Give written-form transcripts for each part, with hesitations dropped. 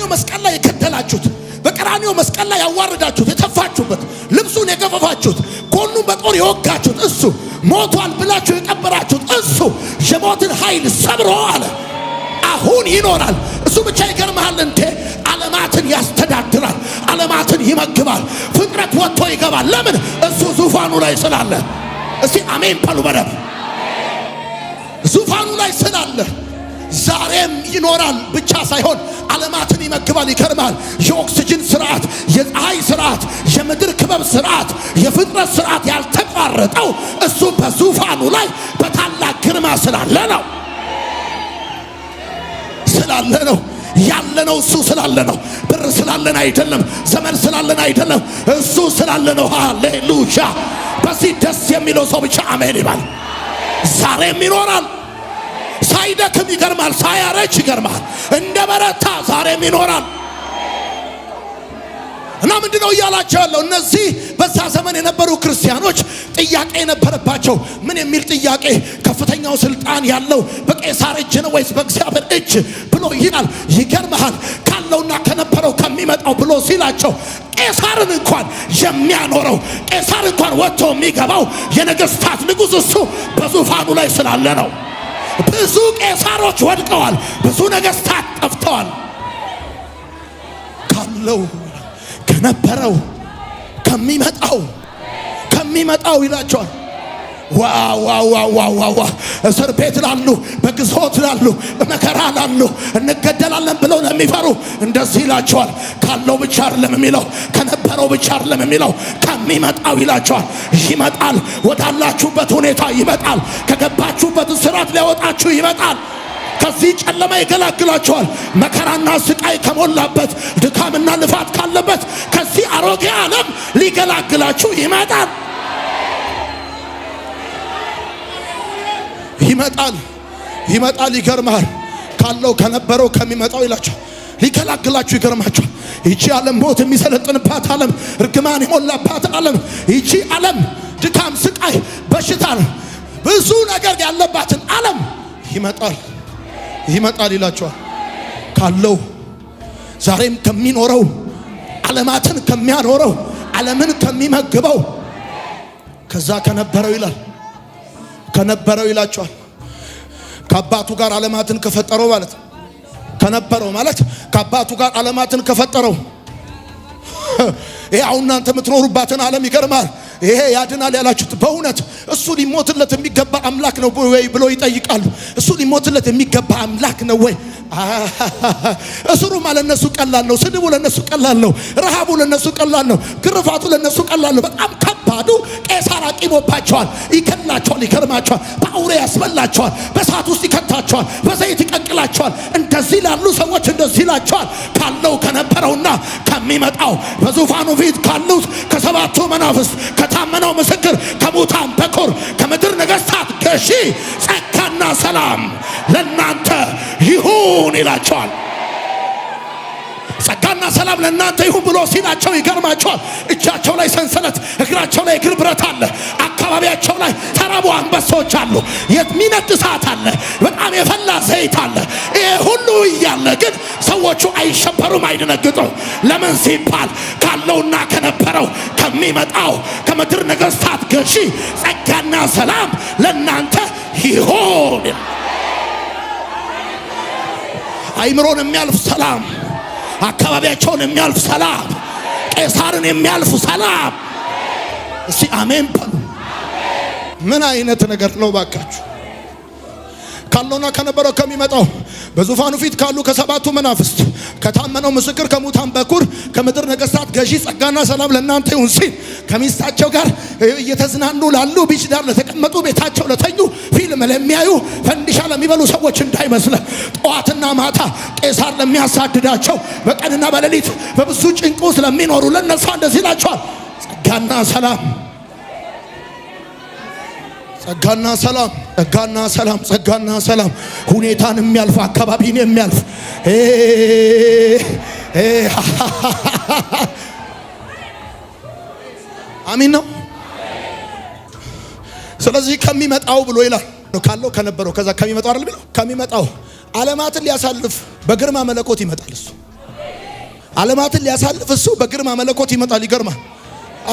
በቀራንዮ መስቀል ላይ የከደላችሁት፣ በቀራንዮ መስቀል ላይ ያዋረዳችሁት፣ የተፋችሁበት፣ ልብሱን የገፈፋችሁት፣ ጎኑን በጦር የወጋችሁት እሱ ሞቷል ብላችሁ የቀበራችሁት እሱ የሞትን ኃይል ሰብሮ አለ አሁን ይኖራል። እሱ ብቻ ይገርምሃል እንዴ ዓለማትን ያስተዳድራል፣ ዓለማትን ይመግባል። ፍጥረት ወጥቶ ይገባል። ለምን? እሱ ዙፋኑ ላይ ስላለ። እስቲ አሜን በሉ በደም። ዙፋኑ ላይ ስላለ ዛሬም ይኖራል ብቻ ሳይሆን ዓለማትን ይመግባል። ይከርማል። የኦክሲጅን ስርዓት፣ የፀሐይ ስርዓት፣ የምድር ክበብ ስርዓት፣ የፍጥረት ስርዓት ያልተቋረጠው እሱ በዙፋኑ ላይ በታላቅ ግርማ ስላለ ነው። ስላለ ነው ያለነው። እሱ ስላለ ነው። ብር ስላለን አይደለም፣ ዘመን ስላለን አይደለም፣ እሱ ስላለ ነው። ሃሌሉያ። በዚህ ደስ የሚለው ሰው ብቻ አሜን ይባል። ዛሬም ይኖራል። ሳይደክም ይገርማል፣ ሳያረጅ ይገርማል። እንደ በረታ ዛሬም ይኖራል። እና ምንድነው እያላቸው ያለው? እነዚህ በዛ ዘመን የነበሩ ክርስቲያኖች ጥያቄ የነበረባቸው ምን የሚል ጥያቄ? ከፍተኛው ስልጣን ያለው በቄሳር እጅ ነው ወይስ በእግዚአብሔር እጅ ብሎ ይላል። ይገርምሃል ካለውና ከነበረው ከሚመጣው ብሎ ሲላቸው ቄሳርን እንኳን የሚያኖረው ቄሳር እንኳን ወጥቶ የሚገባው የነገስታት ንጉሥ እሱ በዙፋኑ ላይ ስላለ ነው። ብዙ ቄሳሮች ወድቀዋል፣ ብዙ ነገስታት ጠፍተዋል። ካለው ከነበረው ከሚመጣው ይላቸዋል። ዋው እስር ቤት ላሉ፣ በግዞት ላሉ፣ በመከራ ላሉ፣ እንገደላለን ብለው ለሚፈሩ እንደዚህ ይላቸዋል። ካለው ብቻ አይደለም የሚለው፣ ከነበረው ብቻ አይደለም የሚለው፣ ከሚመጣው ይላቸዋል። ይመጣል። ወዳላችሁበት ሁኔታ ይመጣል። ከገባችሁበት እስራት ሊያወጣችሁ ይመጣል። ከዚህ ጨለማ ይገላግላችኋል። መከራና ስቃይ ከሞላበት፣ ድካምና ልፋት ካለበት ከዚህ አሮጌ ዓለም ሊገላግላችሁ ይመጣል። ይመጣል። ይገርማል። ካለው ከነበረው ከሚመጣው ይላቸው ሊገላግላችሁ ይገርማችኋል። ይቺ ዓለም ሞት የሚሰለጥንባት ዓለም፣ እርግማን የሞላባት ዓለም፣ ይቺ ዓለም ድካም፣ ስቃይ፣ በሽታ፣ ብዙ ነገር ያለባትን ዓለም ይመጣል ይላቸዋል። ካለው ዛሬም ከሚኖረው ዓለማትን ከሚያኖረው ዓለምን ከሚመግበው ከዛ ከነበረው ይላል። ከነበረው ይላቸዋል። ከአባቱ ጋር ዓለማትን ከፈጠረው ማለት ከነበረው ማለት ከአባቱ ጋር ዓለማትን ከፈጠረው ይሄ አሁን እናንተ የምትኖሩባትን ዓለም ይገርማል። ይሄ ያድናል ያላችሁት በእውነት እሱ ሊሞትለት የሚገባ አምላክ ነው ወይ ብሎ ይጠይቃሉ። እሱ ሊሞትለት የሚገባ አምላክ ነው ወይ? እስሩ ማለት ለነሱ ቀላል ነው። ስድቡ ለነሱ ቀላል ነው። ረሃቡ ለነሱ ቀላል ነው። ግርፋቱ ለነሱ ቀላል ነው። በጣም ከባዱ ቄሳር አቂሞባቸዋል። ይከላቸዋል፣ ይከርማቸዋል፣ በአውሬ ያስበላቸዋል፣ በእሳት ውስጥ ይከታቸዋል፣ በዘይት ይቀቅላቸዋል። እንደዚህ ላሉ ሰዎች እንደዚህ ይላቸዋል። ካለው ከነበረውና ከሚመጣው በዙፋኑ ፊት ካሉት ከሰባቱ መናፍስት ከታመነው ምስክር ከሙታን በኩር ከምድር ነገስታት ገዢ ጸጋና ሰላም ለናንተ ይሁን ይላቸዋል። ጸጋና ሰላም ለናንተ ይሁን ብሎ ሲላቸው ይገርማቸዋል። እጃቸው ላይ ሰንሰለት፣ እግራቸው ላይ እግር ብረት አለ። አካባቢያቸው ላይ ተራቡ አንበሶች አሉ። የሚነድ እሳት አለ። በጣም የፈላ ዘይት አለ። ይሄ ሁሉ እያለ ግን ሰዎቹ አይሸበሩም፣ አይደነግጡም። ለምን ሲባል ካለውና ከነበረው ከሚመጣው ከምድር ነገስታት ገዢ ጸጋና ሰላም ለናንተ ይሁን። አይምሮን የሚያልፍ ሰላም፣ አካባቢያቸውን የሚያልፍ ሰላም፣ ቄሳርን የሚያልፍ ሰላም። እስቲ አሜን በሉ። ምን አይነት ነገር ነው ባካችሁ? ካለውና ከነበረው ከሚመጣው በዙፋኑ ፊት ካሉ ከሰባቱ መናፍስት ከታመነው ምስክር ከሙታን በኩር ከምድር ነገስታት ገዢ ጸጋና ሰላም ለናንተ ይሁን ሲል ከሚስታቸው ጋር እየተዝናኑ ላሉ ቢች ዳር ለተቀመጡ ቤታቸው ለተኙ ፊልም ለሚያዩ ፈንዲሻ ለሚበሉ ሰዎች እንዳይመስለ ጠዋትና ማታ ቄሳር ለሚያሳድዳቸው በቀንና በሌሊት በብዙ ጭንቅ ውስጥ ለሚኖሩ ለነሱ እንደዚህ ይላቸዋል። ጸጋና ሰላም፣ ጸጋና ሰላም፣ ጸጋና ሰላም፣ ጸጋና ሰላም። ሁኔታን የሚያልፍ አካባቢን የሚያልፍ አሚን ነው። ስለዚህ ከሚመጣው ብሎ ይላል። ካለው ከነበረው ከዛ ከሚመጣው አይደል ብሎ ከሚመጣው ዓለማትን ሊያሳልፍ በግርማ መለኮት ይመጣል። እሱ ዓለማትን ሊያሳልፍ እሱ በግርማ መለኮት ይመጣል። ይገርማል።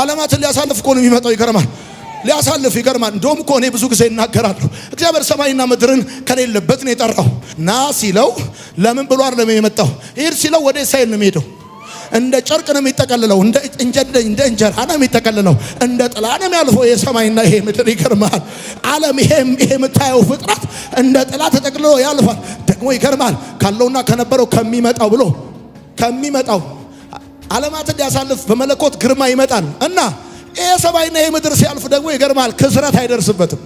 ዓለማትን ሊያሳልፍ እኮ ነው የሚመጣው። ይገርማል። ሊያሳልፍ ይገርማል። እንደውም እኮ እኔ ብዙ ጊዜ እናገራለሁ። እግዚአብሔር ሰማይና ምድርን ከሌለበት ነው የጠራው። ና ሲለው ለምን ብሎ አይደለም የመጣው። ሂድ ሲለው ወደ እስራኤል ነው የሚሄደው። እንደ ጨርቅ ነው የሚጠቀልለው። እንደ እንጀራ ነው የሚጠቀልለው። እንደ ጥላ ነው የሚያልፈው የሰማይና ይሄ ምድር። ይገርማል። ዓለም ይሄ የምታየው ፍጥረት እንደ ጥላ ተጠቅልሎ ያልፋል። ደግሞ ይገርማል። ካለውና ከነበረው ከሚመጣው ብሎ ከሚመጣው ዓለማትን ሊያሳልፍ በመለኮት ግርማ ይመጣል እና ይሄ ሰማይና ይሄ ምድር ሲያልፍ ደግሞ ይገርማል። ክስረት አይደርስበትም።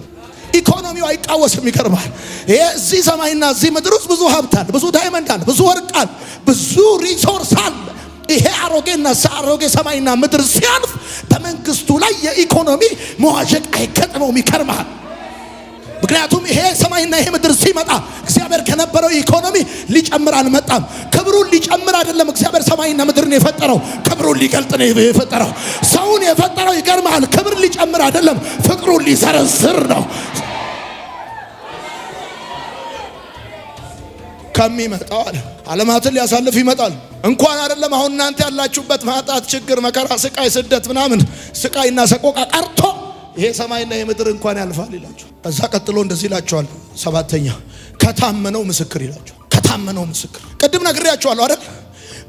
ኢኮኖሚው አይቃወስም። ይገርማል። ይሄ እዚህ ሰማይና እዚህ ምድር ውስጥ ብዙ ሀብታል፣ ብዙ ዳይመንድ አለ፣ ብዙ ወርቃል፣ ብዙ ሪሶርስ አለ። ይሄ አሮጌና አሮጌ ሰማይና ምድር ሲያልፍ በመንግስቱ ላይ የኢኮኖሚ መዋዠቅ አይገጥመውም። ይከርማል። ምክንያቱም ይሄ ሰማይና ይሄ ምድር ሲመጣ እግዚአብሔር ከነበረው ኢኮኖሚ ሊጨምር አልመጣም። ክብሩን ሊጨምር አይደለም እግዚአብሔር ሰማይና ምድርን የፈጠረው፣ ክብሩን ሊገልጥ ነው የፈጠረው። ሰውን የፈጠረው ይገርማል። ክብር ሊጨምር አይደለም፣ ፍቅሩን ሊሰረዝር ነው። ከሚመጣው አለ ዓለማትን ሊያሳልፍ ይመጣል። እንኳን አይደለም አሁን እናንተ ያላችሁበት ማጣት፣ ችግር፣ መከራ፣ ስቃይ፣ ስደት ምናምን ስቃይና ሰቆቃ ቀርቶ ይሄ ሰማይና የምድር እንኳን ያልፋል ይላችሁ። ከዛ ቀጥሎ እንደዚህ ይላችኋል። ሰባተኛ ከታመነው ምስክር ይላችኋል። ከታመነው ምስክር ቅድም ነግሬያችኋለሁ አይደል?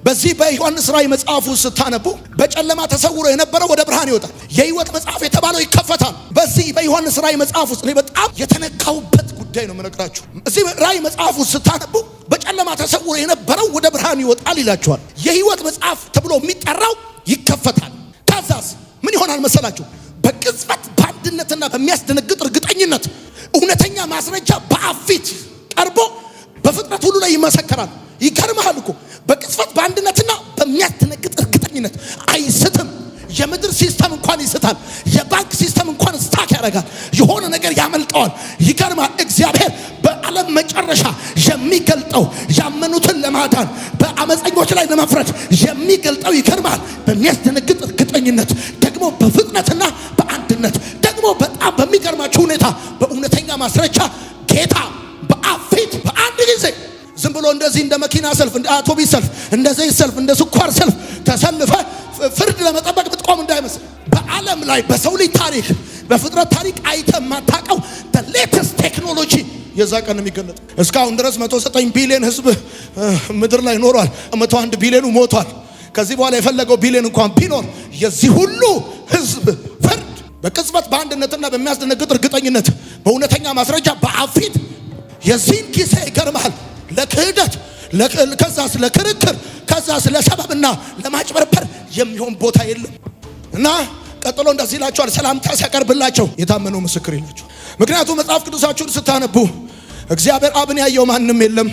በዚህ በዮሐንስ ራእይ መጽሐፍ ውስጥ ስታነቡ በጨለማ ተሰውሮ የነበረው ወደ ብርሃን ይወጣል። የሕይወት መጽሐፍ የተባለው ይከፈታል። በዚህ በዮሐንስ ራእይ መጽሐፍ ውስጥ እኔ በጣም የተነካውበት ጉዳይ ነው የምነግራችሁ። እዚህ ራእይ መጽሐፍ ውስጥ ስታነቡ በጨለማ ተሰውሮ የነበረው ወደ ብርሃን ይወጣል ይላችኋል። የሕይወት መጽሐፍ ተብሎ የሚጠራው ይከፈታል። ከዛስ ምን ይሆናል መሰላችሁ? በቅጽበት በአንድነትና በሚያስደነግጥ እርግጠኝነት እውነተኛ ማስረጃ በአብ ፊት ቀርቦ በፍጥረት ሁሉ ላይ ይመሰከራል። ይገርምሃል እኮ በቅጽበት በአንድነትና በሚያስደነግጥ እርግጠኝነት አይስትም። የምድር ሲስተም እንኳን ይስታል። የባንክ ሲስተም እንኳን ስታክ ያደርጋል። የሆነ ነገር ያመልጠዋል። ይገርማል። እግዚአብሔር በዓለም መጨረሻ የሚገልጠው ያመኑትን ለማዳን በአመፀኞች ላይ ለመፍረድ የሚገልጠው ይገርማል። በሚያስደነግጥ እርግጠኝነት ደግሞ በፍጥነትና በአንድነት ደግሞ በጣም በሚገርማችሁ ሁኔታ በእውነተኛ ማስረጃ ጌታ በአብ ፊት በአንድ ጊዜ ዝም ብሎ እንደዚህ እንደ መኪና ሰልፍ፣ እንደ አውቶቡስ ሰልፍ፣ እንደ ዘይት ሰልፍ፣ እንደ ስኳር ሰልፍ ተሰልፈ ፍርድ ለመጠበቅ ብትቆም እንዳይመስል። በዓለም ላይ በሰው ልጅ ታሪክ በፍጥረት ታሪክ አይተ የማታውቀው ሌተስት ቴክኖሎጂ የዛ ቀን የሚገለጥ። እስካሁን ድረስ 109 ቢሊዮን ህዝብ ምድር ላይ ኖሯል። 101 ቢሊዮኑ ሞቷል። ከዚህ በኋላ የፈለገው ቢሊዮን እንኳን ቢኖር የዚህ ሁሉ ህዝብ ፍርድ በቅጽበት በአንድነትና በሚያስደነግጥ እርግጠኝነት በእውነተኛ ማስረጃ በአብ ፊት የዚህን ጊዜ ይገርማል። ለክህደት ከዛስ ለክርክር ከዛስ ለሰበብና ለማጭበርበር የሚሆን ቦታ የለም እና ቀጥሎ እንደዚህ ይላቸዋል። ሰላምታ ሲያቀርብላቸው የታመነው ምስክር ይላቸዋል። ምክንያቱም መጽሐፍ ቅዱሳችሁን ስታነቡ እግዚአብሔር አብን ያየው ማንም የለም፣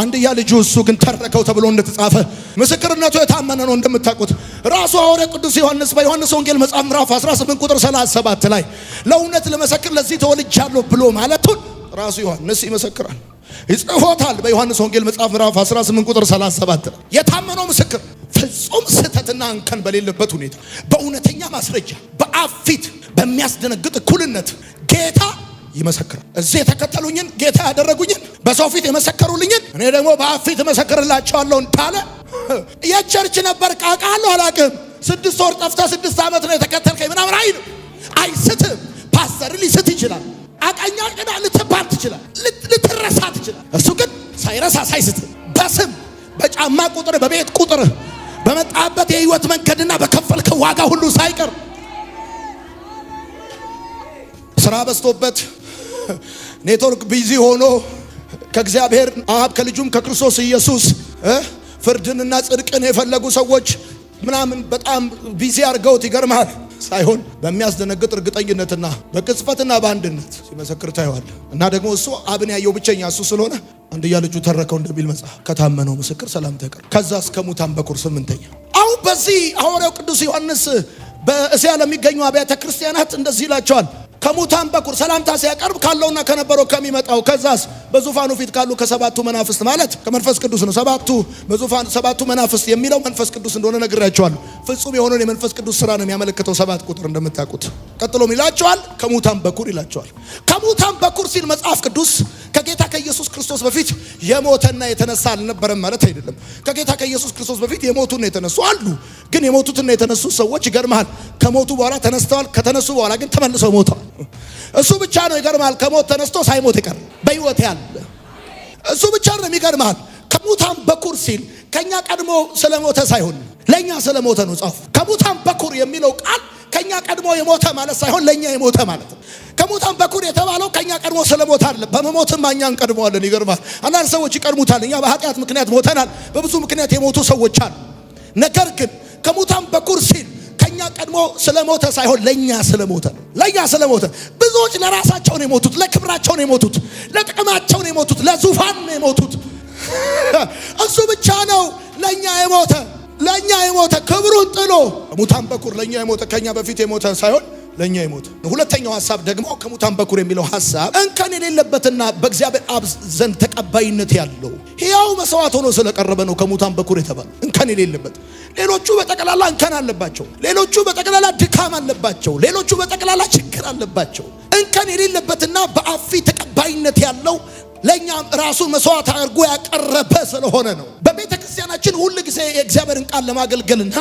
አንድያ ልጁ እሱ ግን ተረከው ተብሎ እንደተጻፈ ምስክርነቱ የታመነ ነው። እንደምታውቁት ራሱ ሐዋርያው ቅዱስ ዮሐንስ በዮሐንስ ወንጌል መጽሐፍ ምዕራፍ 18 ቁጥር 37 ላይ ለእውነት ለመሰክር ለዚህ ተወልጃለሁ ብሎ ማለቱን ራሱ ዮሐንስ ይመሰክራል፣ ይጽፎታል። በዮሐንስ ወንጌል መጽሐፍ ምዕራፍ 18 ቁጥር 37 ላይ የታመነው ምስክር ፍጹም ስህተትና እንከን በሌለበት ሁኔታ በእውነተኛ ማስረጃ በአብ ፊት በሚያስደነግጥ እኩልነት ጌታ ይመሰክራል። እዚህ የተከተሉኝን ጌታ ያደረጉኝን በሰው ፊት የመሰከሩልኝን እኔ ደግሞ በአብ ፊት እመሰክርላቸዋለሁ እንዳለ የቸርች ነበር ቃቃለሁ አላቅም 6 ወር ጠፍታ 6 ዓመት ነው የተከተልከኝ ምናምን አይልም። አይስትም። ፓስተር ሊስት ይችላል። አቀኛ ቅዳ ልትባል ትችላል። ልትረሳ ትችላል። እሱ ግን ሳይረሳ ሳይስት በስም በጫማ ቁጥር በቤት ቁጥር በመጣበት የህይወት መንገድና በከፈልከው ዋጋ ሁሉ ሳይቀር ስራ በዝቶበት ኔትወርክ ቢዚ ሆኖ ከእግዚአብሔር አብ ከልጁም ከክርስቶስ ኢየሱስ ፍርድንና ጽድቅን የፈለጉ ሰዎች ምናምን በጣም ቢዚ አድርገውት ይገርማል ሳይሆን በሚያስደነግጥ እርግጠኝነትና በቅጽበትና በአንድነት ሲመሰክር ታየዋል። እና ደግሞ እሱ አብን ያየው ብቸኛ እሱ ስለሆነ አንድያ ልጁ ተረከው እንደሚል መጽሐፍ ከታመነው ምስክር ሰላምታ ያቀርብ። ከዛ እስከ ሙታን በኩር 8ኛ። አሁን በዚህ ሐዋርያው ቅዱስ ዮሐንስ በእስያ ለሚገኙ አብያተ ክርስቲያናት እንደዚህ ይላቸዋል። ከሙታን በኩር ሰላምታ ሲያቀርብ ካለውና ከነበረው ከሚመጣው ከዛስ በዙፋኑ ፊት ካሉ ከሰባቱ መናፍስት ማለት ከመንፈስ ቅዱስ ነው። ሰባቱ መናፍስት የሚለው መንፈስ ቅዱስ እንደሆነ ነግሬያቸዋለሁ። ፍጹም የሆነውን የመንፈስ ቅዱስ ስራ ነው የሚያመለክተው 7 ቁጥር እንደምታውቁት። ቀጥሎም ይላቸዋል ከሙታን በኩር ይላቸዋል። ከሙታን በኩር ሲል መጽሐፍ ቅዱስ ከጌታ ከኢየሱስ ክርስቶስ በፊት የሞተና የተነሳ አልነበረም ማለት አይደለም። ከጌታ ከኢየሱስ ክርስቶስ በፊት የሞቱና የተነሱ አሉ። ግን የሞቱትና የተነሱ ሰዎች ይገርማል፣ ከሞቱ በኋላ ተነስተዋል። ከተነሱ በኋላ ግን ተመልሰው ሞተዋል። እሱ ብቻ ነው ይገርማል፣ ከሞት ተነስቶ ሳይሞት ይቀር በሕይወት ያለ እሱ ብቻ ነው የሚገርማል። ከሙታን በኩር ሲል ከኛ ቀድሞ ስለሞተ ሳይሆን ለኛ ስለሞተ ነው ጻፉ። ከሙታን በኩር የሚለው ቃል ከኛ ቀድሞ የሞተ ማለት ሳይሆን ለኛ የሞተ ማለት ነው። ከሙታን በኩር የተባለው ከኛ ቀድሞ ስለሞተ አይደለም። በመሞትም እኛን ቀድሞዋለን። ይገርማል። አንዳንድ ሰዎች ይቀድሙታል። እኛ በኃጢአት ምክንያት ሞተናል። በብዙ ምክንያት የሞቱ ሰዎች አሉ። ነገር ግን ከሙታን በኩር ሲል ከኛ ቀድሞ ስለሞተ ሳይሆን ለኛ ስለሞተ ነው። ለኛ ስለሞተ ብዙዎች ለራሳቸው ነው የሞቱት፣ ለክብራቸው ነው የሞቱት፣ ለጥቅማቸው ነው የሞቱት፣ ለዙፋን ነው የሞቱት። እሱ ብቻ ነው ለኛ የሞተ፣ ለኛ የሞተ ክብሩን ጥሎ ሙታን በኩር ለኛ የሞተ ከኛ በፊት የሞተ ሳይሆን ለኛ የሞተ። ሁለተኛው ሐሳብ ደግሞ ከሙታን በኩር የሚለው ሐሳብ እንከን የሌለበትና በእግዚአብሔር አብ ዘንድ ተቀባይነት ያለው ሕያው መስዋዕት ሆኖ ስለቀረበ ነው ከሙታን በኩር የተባለ። እንከን የሌለበት። ሌሎቹ በጠቅላላ እንከን አለባቸው። ሌሎቹ በጠቅላላ ድካም አለባቸው። ሌሎቹ በጠቅላላ ችግር አለባቸው። እንከን የሌለበትና በአብ ፊት ተቀባይነት ያለው ለኛም ራሱ መስዋዕት አድርጎ ያቀረበ ስለሆነ ነው። በቤተ ክርስቲያናችን ሁሉ ጊዜ የእግዚአብሔርን ቃል ለማገልገልና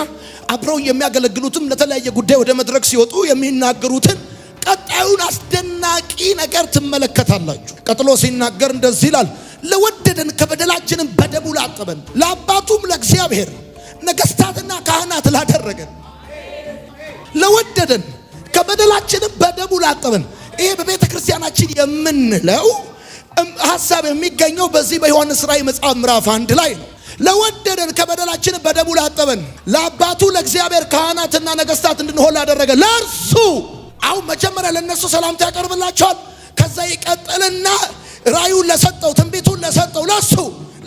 አብረው የሚያገለግሉትም ለተለያየ ጉዳይ ወደ መድረክ ሲወጡ የሚናገሩትን ቀጣዩን አስደናቂ ነገር ትመለከታላችሁ። ቀጥሎ ሲናገር እንደዚህ ይላል፣ ለወደደን ከበደላችንም በደሙ ላጠበን፣ ለአባቱም ለእግዚአብሔር ነገሥታትና ካህናት ላደረገን። ለወደደን ከበደላችንም በደሙ ላጠበን። ይሄ በቤተ ክርስቲያናችን የምንለው ሐሳብ የሚገኘው በዚህ በዮሐንስ ራእይ መጽሐፍ ምዕራፍ 1 ላይ ነው። ለወደደን ከበደላችን በደሙ ላጠበን፣ ለአባቱ ለእግዚአብሔር ካህናትና ነገሥታት እንድንሆን ላደረገ ለእርሱ። አሁን መጀመሪያ ለነሱ ሰላምታ ያቀርብላቸዋል። ከዛ ይቀጥልና ራእዩን ለሰጠው ትንቢቱን ለሰጠው ለሱ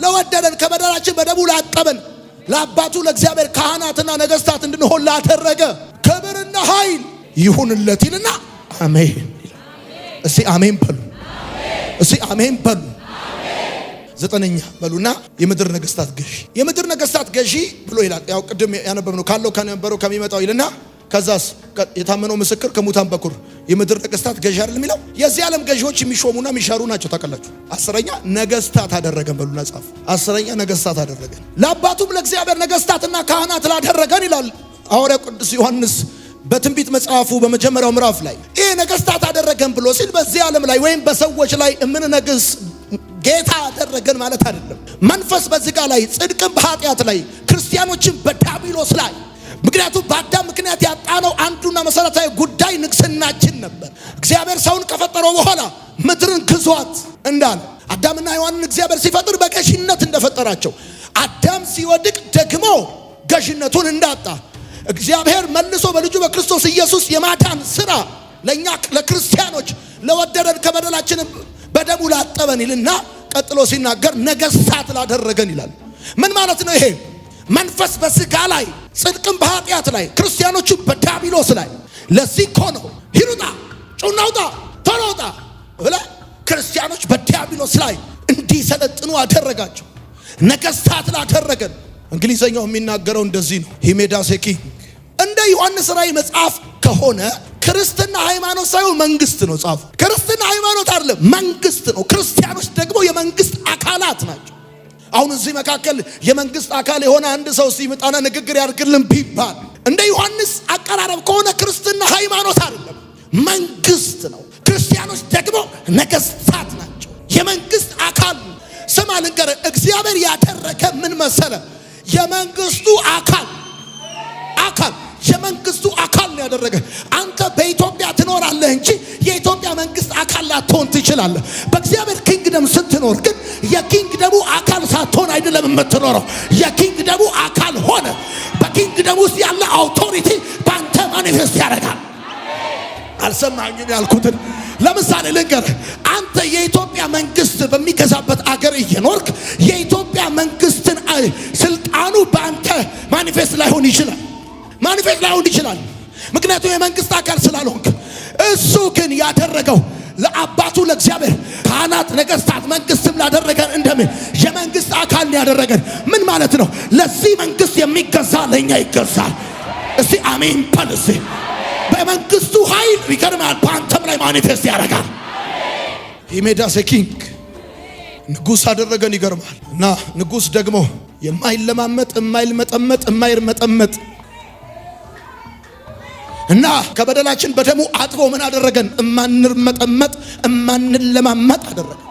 ለወደደን ከበደላችን በደሙ ላጠበን፣ ለአባቱ ለእግዚአብሔር ካህናትና ነገሥታት እንድንሆን ላደረገ ክብርና ኃይል ይሁንለት ይልና አሜን። እስቲ አሜን በሉ። እስቲ አሜን በሉ። ዘጠነኛ በሉና የምድር ነገሥታት ገዢ። የምድር ነገሥታት ገዢ ብሎ ይላል። ያው ቅድም ያነበብነው ካለው ከነበረው ከሚመጣው ይልና ከዛስ የታመነው ምስክር ከሙታን በኩር የምድር ነገሥታት ገዢ አይደል የሚለው። የዚህ ዓለም ገዢዎች የሚሾሙና የሚሻሩ ናቸው ታውቃላችሁ። አስረኛ ነገሥታት አደረገን በሉና ጻፉ። አስረኛ ነገሥታት አደረገን፣ ለአባቱም ለእግዚአብሔር ነገሥታትና ካህናት ላደረገን ይላል ሐዋርያው ቅዱስ ዮሐንስ በትንቢት መጽሐፉ በመጀመሪያው ምዕራፍ ላይ። ይሄ ነገሥታት አደረገን ብሎ ሲል በዚህ ዓለም ላይ ወይም በሰዎች ላይ የምንነግስ ጌታ አደረገን ማለት አይደለም። መንፈስ በዚህ ጋር ላይ፣ ጽድቅን በኃጢአት ላይ፣ ክርስቲያኖችን በዲያብሎስ ላይ። ምክንያቱም በአዳም ምክንያት ያጣነው አንዱና መሰረታዊ ጉዳይ ንግስናችን ነበር። እግዚአብሔር ሰውን ከፈጠረው በኋላ ምድርን ግዟት እንዳለ አዳምና ሔዋንን እግዚአብሔር ሲፈጥር በገዥነት እንደፈጠራቸው አዳም ሲወድቅ ደግሞ ገዥነቱን እንዳጣ እግዚአብሔር መልሶ በልጁ በክርስቶስ ኢየሱስ የማዳን ሥራ ለኛ ለክርስቲያኖች ለወደደን ከበደላችን በደሙ ላጠበን ይልና ቀጥሎ ሲናገር ነገሥታት ላደረገን ይላል። ምን ማለት ነው ይሄ? መንፈስ በሥጋ ላይ፣ ጽድቅም በኃጢአት ላይ፣ ክርስቲያኖቹ በዲያብሎስ ላይ። ለዚህ እኮ ነው ሂሩጣ ጩናውጣ ተሮጣ ብለ ክርስቲያኖች በዲያብሎስ ላይ እንዲሰለጥኑ አደረጋቸው። ነገሥታት ላደረገን። እንግሊዘኛው የሚናገረው እንደዚህ ነው። ሂሜዳ ሴኪ እንደ ዮሐንስ ራእይ መጽሐፍ ከሆነ ክርስትና ሃይማኖት ሳይሆን መንግስት ነው። ጻፉ። ክርስትና ሃይማኖት አይደለም፣ መንግስት ነው። ክርስቲያኖች ደግሞ የመንግስት አካላት ናቸው። አሁን እዚህ መካከል የመንግስት አካል የሆነ አንድ ሰው ሲመጣና ንግግር ያድርግልን ቢባል እንደ ዮሐንስ አቀራረብ ከሆነ ክርስትና ሃይማኖት አይደለም፣ መንግስት ነው። ክርስቲያኖች ደግሞ ነገሥታት ናቸው፣ የመንግስት አካል። ስማ ልንገርህ፣ እግዚአብሔር ያደረገ ምን መሰለ? የመንግስቱ አካል የመንግስቱ አካል ነው ያደረገ። አንተ በኢትዮጵያ ትኖራለህ እንጂ የኢትዮጵያ መንግስት አካል ላትሆን ትችላለህ። በእግዚአብሔር ኪንግደም ስትኖር ግን የኪንግደሙ አካል ሳትሆን አይደለም የምትኖረው። የኪንግደሙ አካል ሆነ በኪንግደሙ ውስጥ ያለ አውቶሪቲ በአንተ ማኒፌስት ያደርጋል። አልሰማኝም ያልኩትን ለምሳሌ ልንገርህ። አንተ የኢትዮጵያ መንግስት በሚገዛበት አገር እየኖርክ የኢትዮጵያ መንግስትን ስልጣኑ በአንተ ማኒፌስት ላይሆን ይችላል። ምክንያቱም የመንግስት አካል ስላልሆንክ። እሱ ግን ያደረገው ለአባቱ ለእግዚአብሔር ካህናት፣ ነገሥታት፣ መንግስትም ላደረገን እንደምን የመንግስት አካል ያደረገን። ምን ማለት ነው? ለዚህ መንግስት የሚገዛ ለኛ ይገዛል። እስቲ አሜን በል። እስቲ በመንግስቱ ኃይል ይገርማል፣ በአንተም ላይ ማኒፌስት ያደርጋል። ሂሜዳ ሴኪንግ ንጉሥ አደረገን። ይገርማል። እና ንጉሥ ደግሞ የማይለማመጥ የማይርመጠመጥ እና ከበደላችን በደሙ አጥቦ ምን አደረገን? እማንርመጠመጥ እማንለማመጥ አደረገን።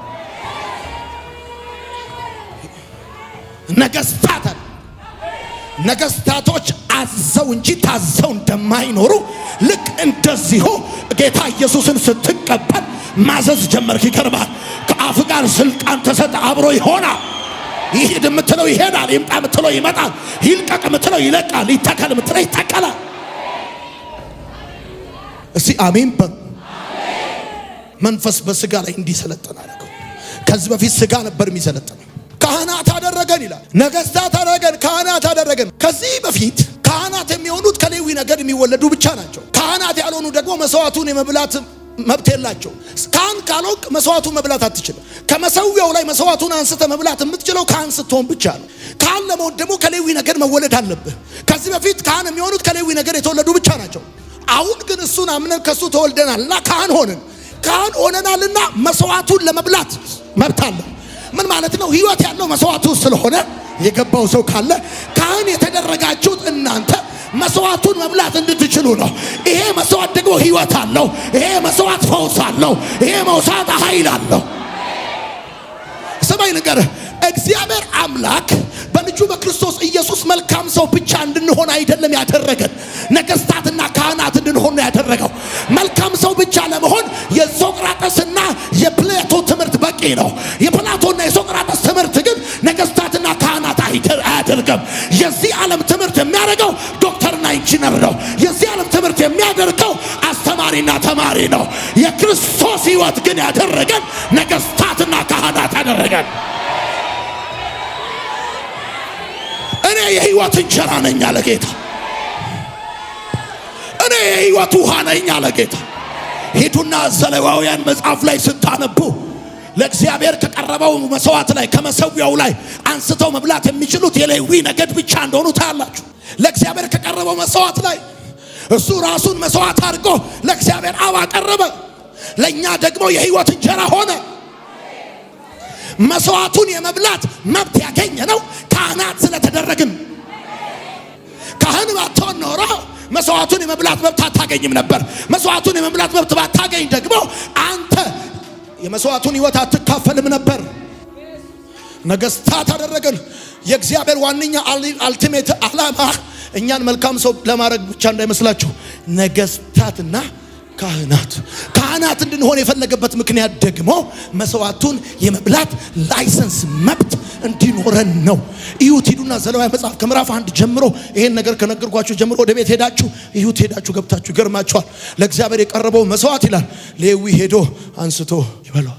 ነገስታቶች አዘው እንጂ ታዘው እንደማይኖሩ ልክ እንደዚሁ ጌታ ኢየሱስን ስትቀበል ማዘዝ ጀመርክ። ይገርማል። ከአፍ ጋር ስልጣን ተሰጠ። አብሮ ይሆናል። ይሄድ የምትለው ይሄዳል። ይምጣ የምትለው ይመጣል። ይልቀቅ የምትለው ይለቃል። ይተከል የምትለው ይተከላል። እስቲ አሜን በሉ። መንፈስ በስጋ ላይ እንዲሰለጥን አደረገው። ከዚህ በፊት ስጋ ነበር የሚሰለጥነው። ካህናት አደረገን ይላል። ነገስታት አደረገን፣ ካህናት አደረገን። ከዚህ በፊት ካህናት የሚሆኑት ከሌዊ ነገድ የሚወለዱ ብቻ ናቸው። ካህናት ያልሆኑ ደግሞ መስዋዕቱን የመብላት መብት የላቸው። ካህን ካልሆንክ መስዋዕቱን መብላት አትችልም። ከመሰዊያው ላይ መስዋዕቱን አንስተ መብላት የምትችለው ካህን ስትሆን ብቻ ነው። ካህን ለመሆን ደግሞ ከሌዊ ነገድ መወለድ አለብህ። ከዚህ በፊት ካህን የሚሆኑት ከሌዊ ነገድ የተወለዱ ብቻ ናቸው። አሁን ግን እሱን አምነን ከሱ ተወልደናልና ካህን ሆነን ካህን ሆነናልና መስዋዕቱን ለመብላት መብት አለ። ምን ማለት ነው? ህይወት ያለው መስዋዕቱ ስለሆነ የገባው ሰው ካለ ካህን የተደረጋችሁት እናንተ መስዋዕቱን መብላት እንድትችሉ ነው። ይሄ መስዋዕት ደግሞ ህይወት አለው። ይሄ መስዋዕት ፈውስ አለው። ይሄ መስዋዕት ኃይል አለው። ሰማይ ነገር እግዚአብሔር አምላክ በልጁ በክርስቶስ ኢየሱስ መልካም ሰው ብቻ እንድንሆን አይደለም ያደረገን፣ ነገስታትና ካህናት እንድንሆን ነው ያደረገው። መልካም ሰው ብቻ ለመሆን የሶቅራጠስና የፕሌቶ ትምህርት በቂ ነው። የፕላቶና የሶቅራጠስ ትምህርት ግን ነገስታትና ካህናት አያደርገም። የዚህ ዓለም ትምህርት የሚያደርገው ዶክተርና ኢንጂነር ነው። የዚህ ዓለም ትምህርት የሚያደርገው አስተማሪና ተማሪ ነው። የክርስቶስ ህይወት ግን ያደረገን ነገስታትና ካህናት ያደረገን። እኔ የህይወት እንጀራ ነኝ አለ ጌታ። እኔ የህይወት ውሃ ነኝ አለ ጌታ። ሄዱና ዘሌዋውያን መጽሐፍ ላይ ስታነቡ ለእግዚአብሔር ከቀረበው መስዋዕት ላይ ከመሰዊያው ላይ አንስተው መብላት የሚችሉት የሌዊ ነገድ ብቻ እንደሆኑ ታያላችሁ። ለእግዚአብሔር ከቀረበው መስዋዕት ላይ እሱ ራሱን መስዋዕት አድርጎ ለእግዚአብሔር አብ አቀረበ። ለኛ ደግሞ የህይወት እንጀራ ሆነ። መስዋዕቱን የመብላት መብት ያገኘ ነው ካህናት ስለተደረግን። ካህን ባትሆን ኖሮ መስዋዕቱን የመብላት መብት አታገኝም ነበር። መስዋዕቱን የመብላት መብት ባታገኝ ደግሞ አንተ የመስዋዕቱን ህይወት አትካፈልም ነበር። ነገስታት አደረገን። የእግዚአብሔር ዋነኛ አልቲሜት ዓላማ እኛን መልካም ሰው ለማድረግ ብቻ እንዳይመስላችሁ። ነገስታትና ካህናት እንድንሆን የፈለገበት ምክንያት ደግሞ መስዋዕቱን የመብላት ላይሰንስ መብት እንዲኖረን ነው። እዩት፣ ሂዱና ዘሌዋውያን መጽሐፍ ከምዕራፍ 1 ጀምሮ ይሄን ነገር ከነገርኳችሁ ጀምሮ ወደ ቤት ሄዳችሁ እዩት። ሄዳችሁ ገብታችሁ ይገርማችኋል። ለእግዚአብሔር የቀረበው መስዋዕት ይላል ሌዊ ሄዶ አንስቶ ይበላል።